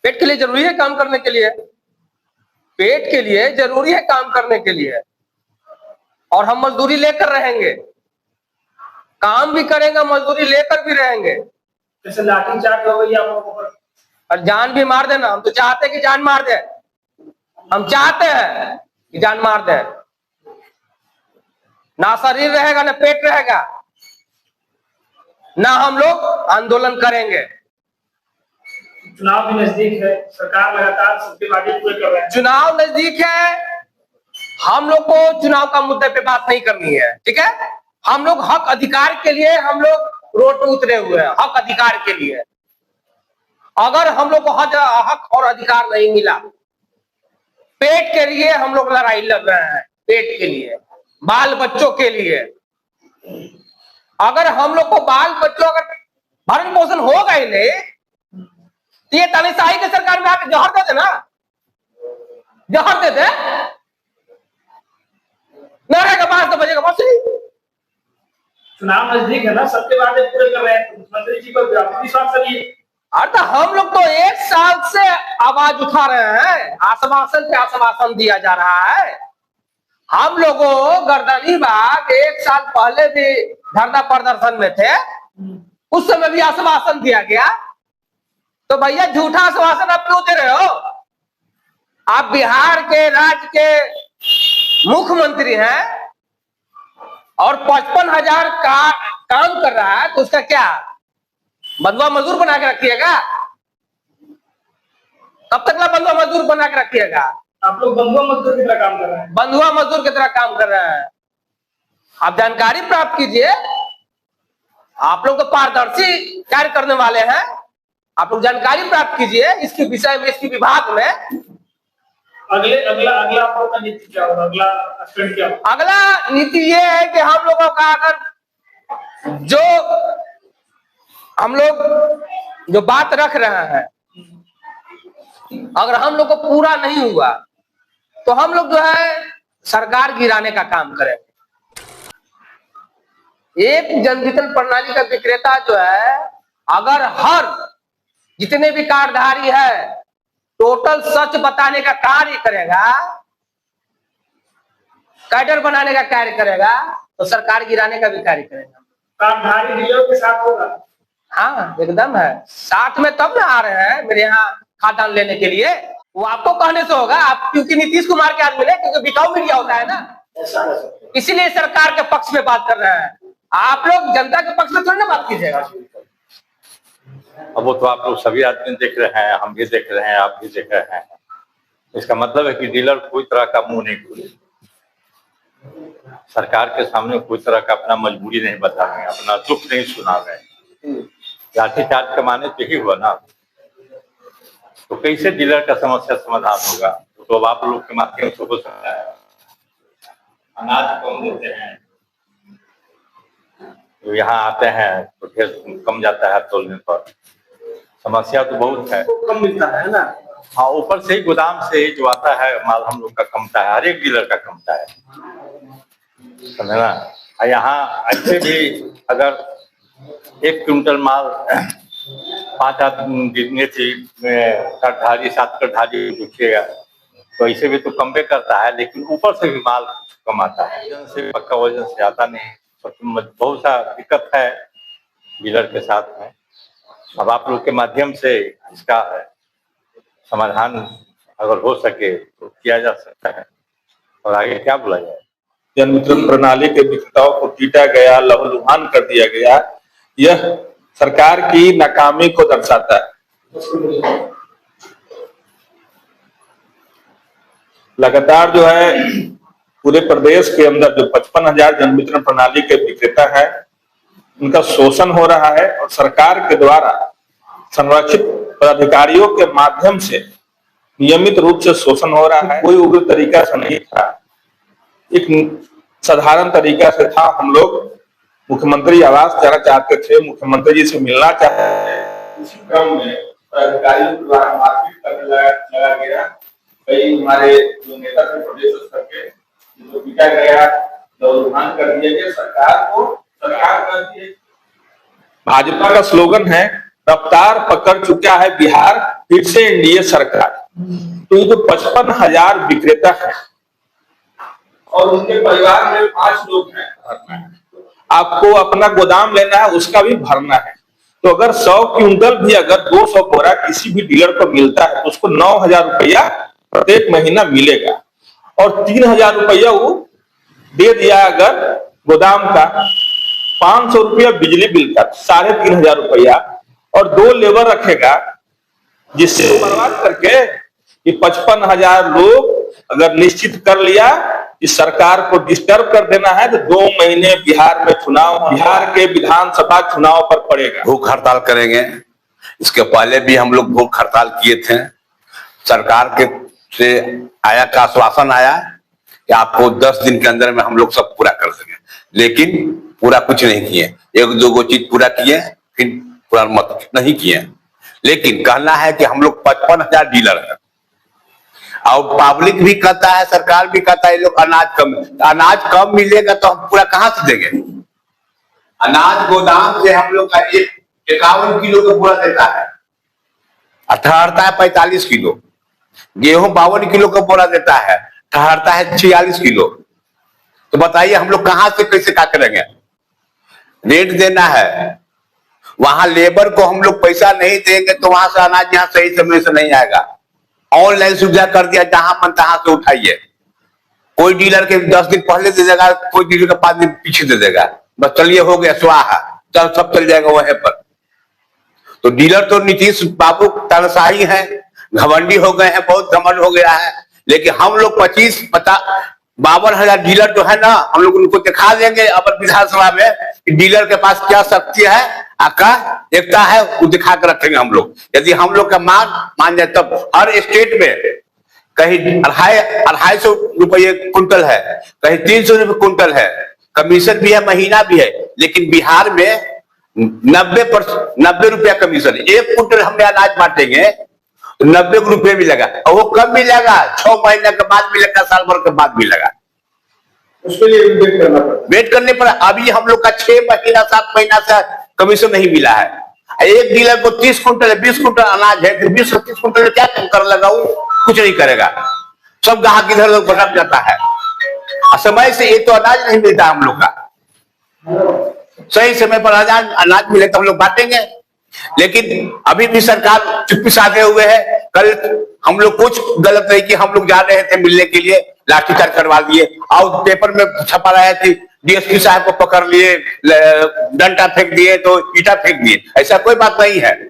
पेट के लिए जरूरी है काम करने के लिए, पेट के लिए जरूरी है काम करने के लिए, और हम मजदूरी लेकर रहेंगे, काम भी करेंगे, मजदूरी लेकर भी रहेंगे। जैसे लाठीचार्ज हो गई आप लोगों पर, और जान भी मार देना। हम तो चाहते हैं कि जान मार दे, हम चाहते हैं कि जान मार दे। ना शरीर रहेगा ना पेट रहेगा, ना हम लोग आंदोलन करेंगे। चुनाव भी नजदीक है, सरकार लगातार सबके वादे पूरे कर रहे हैं। चुनाव नजदीक है, हम लोग को चुनाव का मुद्दे पे बात नहीं करनी है, ठीक है। हम लोग हक अधिकार के लिए हम लोग रोड पे उतरे हुए हैं, हक अधिकार के लिए। अगर हम लोग को हक और अधिकार नहीं मिला, पेट के लिए हम लोग लड़ाई लड़ रहे हैं, पेट के लिए, बाल बच्चों के लिए। अगर हम लोग को बाल बच्चों अगर भरण पोषण होगा ही नहीं, तो ये तानाशाही की सरकार में आकर जहर दे देना, जहर दे दे, न रहेगा 5 बजेगा बस नहीं। चुनाव नजदीक है ना, सबके वादे पूरे कर रहे हैं, मुख्यमंत्री जी को विश्वास करिए। अर्थात हम लोग तो 1 साल से आवाज उठा रहे हैं, आश्वासन पे आश्वासन दिया जा रहा है। हम लोगों गर्दनी बाग 1 साल पहले भी धरना प्रदर्शन में थे, उस समय भी आश्वासन दिया गया। तो भैया झूठा आश्वासन आप क्यों दे रहे हो? आप बिहार के राज्य के मुख्यमंत्री हैं और 55,000 का काम कर रहा है, तो उसका क्या बंधुआ मजदूर बना के रखिएगा? कब तक ना बंधुआ मजदूर बना के रखिएगा? आप लोग बंधुआ मजदूर की तरह काम कर रहे हैं, बंधुआ मजदूर की तरह काम कर रहे हैं। आप जानकारी प्राप्त कीजिए, आप लोग तो पारदर्शी कार्य करने वाले हैं, आप लोग जानकारी प्राप्त कीजिए इसके विषय में, इसके विभाग में। अगला आप लोग का नीति क्या होगा, अगला स्टैंड क्या होगा? अगला नीति ये है कि हम लोगों का अगर जो हम लोग जो बात रख रहे हैं, अगर हम लोग को पूरा नहीं हुआ तो हम लोग जो है सरकार गिराने का काम करेंगे। एक जन वितरण प्रणाली का विक्रेता जो है, अगर हर जितने भी कार्यधारी है टोटल सच बताने का कार्य करेगा, कैडर बनाने का कार्य करेगा, तो सरकार गिराने का भी कार्य करेगा। कार्यधारी डीलरों के साथ होगा? हाँ एकदम है, साथ में तब ना आ रहे हैं मेरे यहाँ खादान लेने के लिए। वो आपको कहने से होगा, आप क्योंकि नीतीश कुमार के आदमी है, क्योंकि बिकाऊ मीडिया होता है ना, इसीलिए सरकार के पक्ष में बात कर रहे हैं। आप लोग जनता के पक्ष में थोड़ी ना बात कीजिएगा। अब वो तो आप लोग सभी आदमी देख रहे हैं, हम भी देख रहे हैं, आप भी देख रहे हैं। इसका मतलब है कि डीलर कोई तरह का मुंह नहीं खोले, सरकार के सामने कोई तरह का अपना मजबूरी नहीं बता रहे, अपना दुख नहीं सुना रहे। लाठीचार्ज का माने तो ही हुआ ना, तो कैसे डीलर का समस्या समाधान होगा? तो अब आप लोग के माध्यम से हो सकता है। अनाज कम देते हैं, तो यहाँ आते हैं तो फिर कम जाता है तोलने पर, समस्या तो बहुत है। कम मिलता है ना? हाँ, ऊपर से ही गोदाम से जो आता है माल हम लोग का कमता है, हर एक डीलर का कमता है, समझना। यहाँ ऐसे भी अगर 1 क्विंटल माल 5 आदमी गिरने थी, करधारी 7 करधारी देखिएगा, तो ऐसे भी तो कम भी करता है, लेकिन ऊपर से भी माल कम आता है। वजन से पक्का वजन से आता नहीं, बहुत सा दिक्कत है डीलर के साथ में। अब आप लोग के माध्यम से इसका समाधान अगर हो सके तो किया जा सकता है, और आगे क्या बोला जाए। जन वितरण प्रणाली के विक्रेताओं को पीटा गया, लहूलुहान कर दिया गया, यह सरकार की नाकामी को दर्शाता है। लगातार जो है पूरे प्रदेश के अंदर जो 55,000 जन वितरण प्रणाली के विक्रेता है, उनका शोषण हो रहा है, और सरकार के द्वारा संरक्षित पदाधिकारियों के माध्यम से नियमित रूप से शोषण हो रहा है। कोई उग्र तरीका से नहीं था, एक साधारण तरीका से था। हम लोग मुख्यमंत्री आवास जाना चाहते थे, मुख्यमंत्री जी से मिलना चाहते थे, उसी क्रम में अधिकारियों के द्वारा मारपीट करने लगा गया। कई हमारे जो नेता थे प्रदेश स्तर के, जो पीटा गया, लहूलुहान कर दिया गया। सरकार को, सरकार का भाजपा का स्लोगन है रफ्तार पकड़ चुका है बिहार, फिर से एनडीए सरकार। तो ये जो 55,000 विक्रेता है और उनके परिवार में 5 लोग हैं, आपको अपना गोदाम लेना है, उसका भी भरना है। तो अगर 100 क्विंटल भी अगर 200 बोरा किसी भी डीलर को मिलता है तो उसको 9,000 रुपया प्रत्येक महीना मिलेगा, और 3,000 रुपया वो दे दिया अगर गोदाम का, 500 रुपया बिजली बिल का, 3,500 रुपया, और 2 लेबर रखेगा, जिससे बर्बाद करके ये 55,000 लोग अगर निश्चित कर लिया कि सरकार को डिस्टर्ब कर देना है तो 2 महीने बिहार में चुनाव, बिहार के विधानसभा चुनाव पर पड़ेगा। भूख हड़ताल करेंगे। इसके पहले भी हम लोग भूख हड़ताल किए थे। सरकार के से आया का आश्वासन आया कि आपको 10 दिन के अंदर में हम लोग सब पूरा कर देंगे, लेकिन पूरा कुछ नहीं किए। 1-2 चीज पूरा किए, फिर पूरा मत नहीं किए। लेकिन कहना है कि हम लोग 55,000 डीलर हैं, और पब्लिक भी कहता है, सरकार भी कहता है, ये लोग अनाज कम मिलेगा तो हम पूरा कहां से देंगे? अनाज गोदाम से हम लोग का 51 किलो का पूरा देता है, ठहरता है 45 किलो। गेहूं 52 किलो का बोरा देता है, ठहरता है 46 किलो। तो बताइए हम लोग कहां से कैसे क्या करेंगे? रेट देना है, वहां लेबर को हम लोग पैसा नहीं देंगे तो वहां से अनाज यहाँ सही समय से नहीं आएगा। ऑनलाइन सुविधा कर दिया, जहां मन तहां से उठाइए। कोई डीलर के 10 दिन पहले दे देगा, कोई डीलर का 5 दिन पीछे दे देगा, बस चलिए हो गया स्वाहा, चल सब चल जाएगा वहीं पर। तो डीलर तो नीतीश बाबू तानाशाही है, घमंडी हो गए हैं, बहुत घमंड हो गया है। लेकिन हम लोग 52,000 डीलर जो है ना, हम लोग उनको दिखा देंगे अब विधानसभा में कि डीलर के पास क्या शक्ति है, आका एकता है, वो दिखा कर रखेंगे हम लोग। यदि हम लोग का मान जाए तब हर स्टेट में कहीं 250 रुपये कुंटल है, कहीं 300 रुपये कुंटल है, कमीशन भी है, महीना भी है। लेकिन बिहार में 90 रुपया कमीशन। 1 कुंटल हमने अनाज बांटेंगे तो 90 रुपये मिलेगा, और वो कब मिलेगा? 6 महीने के बाद मिलेगा, साल भर के बाद मिलेगा। उसके लिए वेट करना पड़ेगा। वेट करने पर अभी हम लोग का 6 महीना 7 महीना से कमीशन नहीं मिला है। एक डीलर को 30 कुंटल 20 कुंटल अनाज है, 20-25 कुंटल क्या कर लगा? वो कुछ नहीं करेगा, सब ग्राहक इधर उधर भटक जाता है। समय से एक तो अनाज नहीं मिलता हम लोग का, सही समय पर अनाज मिले तो हम लोग बांटेंगे। लेकिन अभी भी सरकार चुप्पी साधे हुए है। कल हम लोग कुछ गलत नहीं कि हम लोग जा रहे थे मिलने के लिए, लाठीचार्ज करवा दिए, और पेपर में छपा रहा है कि डीएसपी साहब को पकड़ लिए, डंडा फेंक दिए तो ईटा फेंक दिए। ऐसा कोई बात नहीं है।